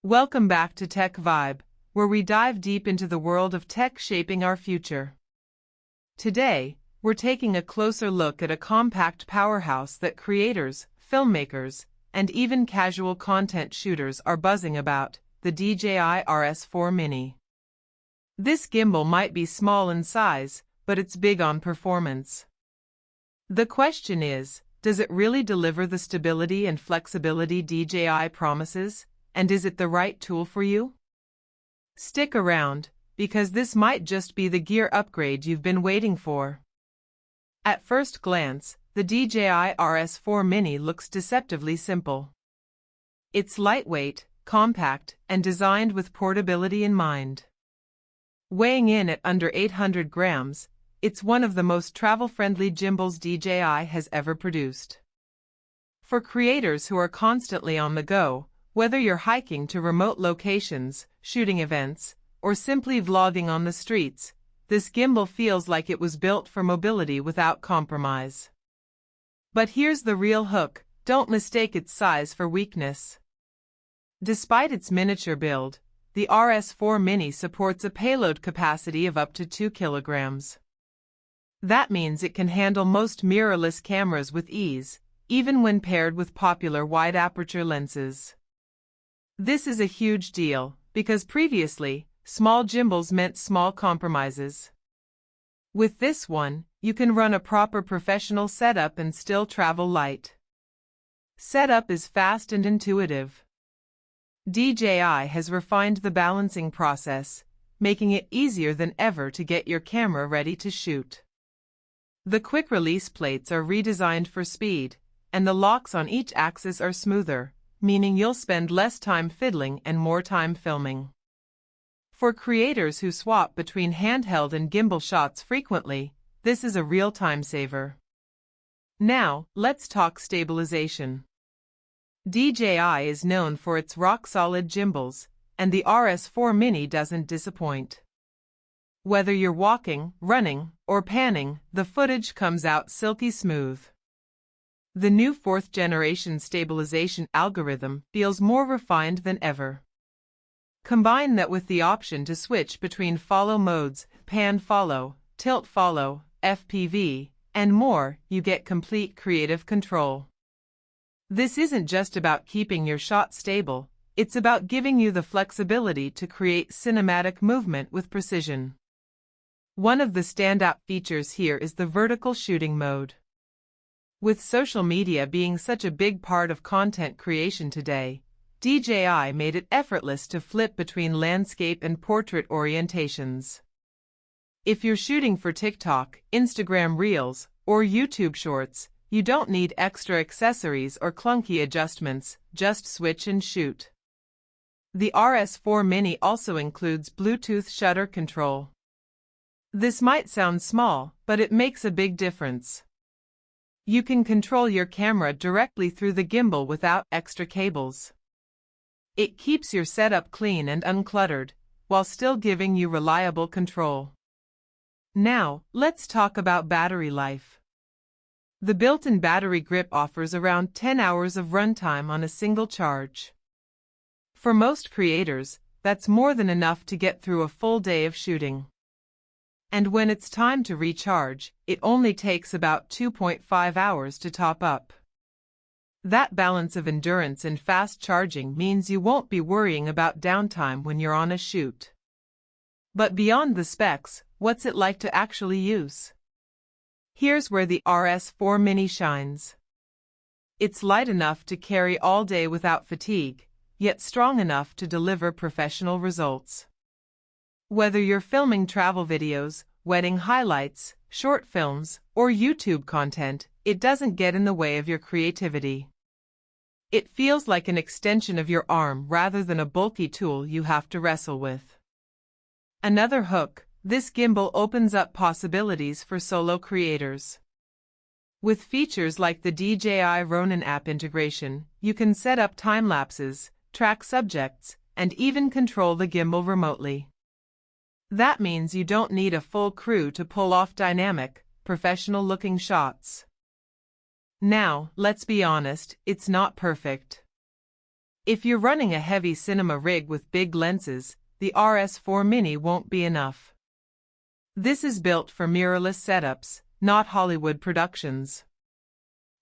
Welcome back to Tech Vibe, where we dive deep into the world of tech shaping our future. Today, we're taking a closer look at a compact powerhouse that creators, filmmakers, and even casual content shooters are buzzing about, the DJI RS4 Mini. This gimbal might be small in size, but it's big on performance. The question is, does it really deliver the stability and flexibility DJI promises, and is it the right tool for you? Stick around, because this might just be the gear upgrade you've been waiting for. At first glance, the DJI RS4 Mini looks deceptively simple. It's lightweight, compact, and designed with portability in mind. Weighing in at under 800 grams, it's one of the most travel-friendly gimbals DJI has ever produced. For creators who are constantly on the go, whether you're hiking to remote locations, shooting events, or simply vlogging on the streets, this gimbal feels like it was built for mobility without compromise. But here's the real hook: don't mistake its size for weakness. Despite its miniature build, the RS4 Mini supports a payload capacity of up to 2 kilograms. That means it can handle most mirrorless cameras with ease, even when paired with popular wide-aperture lenses. This is a huge deal, because previously, small gimbals meant small compromises. With this one, you can run a proper professional setup and still travel light. Setup is fast and intuitive. DJI has refined the balancing process, making it easier than ever to get your camera ready to shoot. The quick-release plates are redesigned for speed, and the locks on each axis are smoother, meaning you'll spend less time fiddling and more time filming. For creators who swap between handheld and gimbal shots frequently, this is a real time saver. Now, let's talk stabilization. DJI is known for its rock-solid gimbals, and the RS4 Mini doesn't disappoint. Whether you're walking, running, or panning, the footage comes out silky smooth. The new 4th-generation stabilization algorithm feels more refined than ever. Combine that with the option to switch between follow modes, pan follow, tilt follow, FPV, and more, you get complete creative control. This isn't just about keeping your shot stable, it's about giving you the flexibility to create cinematic movement with precision. One of the standout features here is the vertical shooting mode. With social media being such a big part of content creation today, DJI made it effortless to flip between landscape and portrait orientations. If you're shooting for TikTok, Instagram Reels, or YouTube Shorts, you don't need extra accessories or clunky adjustments, just switch and shoot. The RS4 Mini also includes Bluetooth shutter control. This might sound small, but it makes a big difference. You can control your camera directly through the gimbal without extra cables. It keeps your setup clean and uncluttered, while still giving you reliable control. Now, let's talk about battery life. The built-in battery grip offers around 10 hours of runtime on a single charge. For most creators, that's more than enough to get through a full day of shooting. And when it's time to recharge, it only takes about 2.5 hours to top up. That balance of endurance and fast charging means you won't be worrying about downtime when you're on a shoot. But beyond the specs, what's it like to actually use? Here's where the RS4 Mini shines. It's light enough to carry all day without fatigue, yet strong enough to deliver professional results. Whether you're filming travel videos, wedding highlights, short films, or YouTube content, it doesn't get in the way of your creativity. It feels like an extension of your arm rather than a bulky tool you have to wrestle with. Another hook: this gimbal opens up possibilities for solo creators. With features like the DJI Ronin app integration, you can set up time lapses, track subjects, and even control the gimbal remotely. That means you don't need a full crew to pull off dynamic, professional-looking shots. Now, let's be honest, it's not perfect. If you're running a heavy cinema rig with big lenses, the RS4 Mini won't be enough. This is built for mirrorless setups, not Hollywood productions.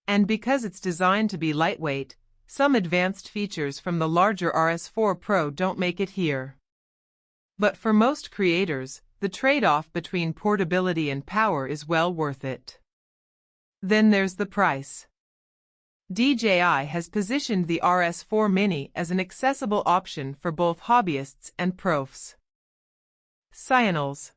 And because it's designed to be lightweight, some advanced features from the larger RS4 Pro don't make it here. But for most creators, the trade-off between portability and power is well worth it. Then there's the price. DJI has positioned the RS4 Mini as an accessible option for both hobbyists and profs. Cyanals.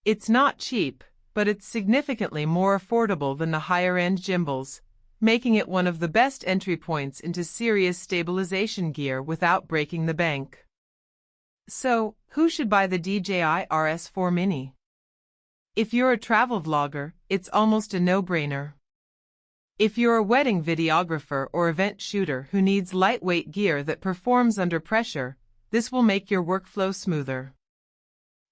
It's not cheap, but it's significantly more affordable than the higher-end gimbals, making it one of the best entry points into serious stabilization gear without breaking the bank. So, who should buy the DJI RS4 Mini? If you're a travel vlogger, it's almost a no-brainer. If you're a wedding videographer or event shooter who needs lightweight gear that performs under pressure, this will make your workflow smoother.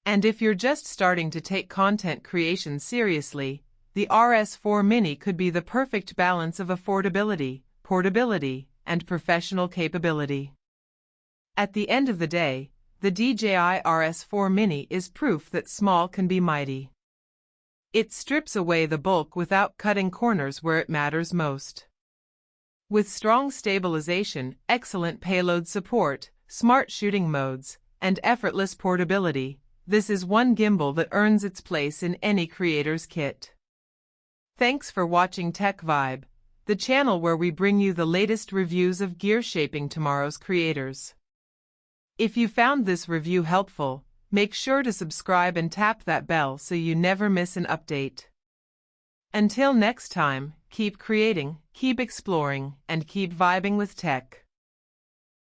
And if you're just starting to take content creation seriously, the RS4 Mini could be the perfect balance of affordability, portability, and professional capability. At the end of the day, the DJI RS4 Mini is proof that small can be mighty. It strips away the bulk without cutting corners where it matters most. With strong stabilization, excellent payload support, smart shooting modes, and effortless portability, this is one gimbal that earns its place in any creator's kit. Thanks for watching Tech Vibe, the channel where we bring you the latest reviews of gear shaping tomorrow's creators. If you found this review helpful, make sure to subscribe and tap that bell so you never miss an update. Until next time, keep creating, keep exploring, and keep vibing with tech.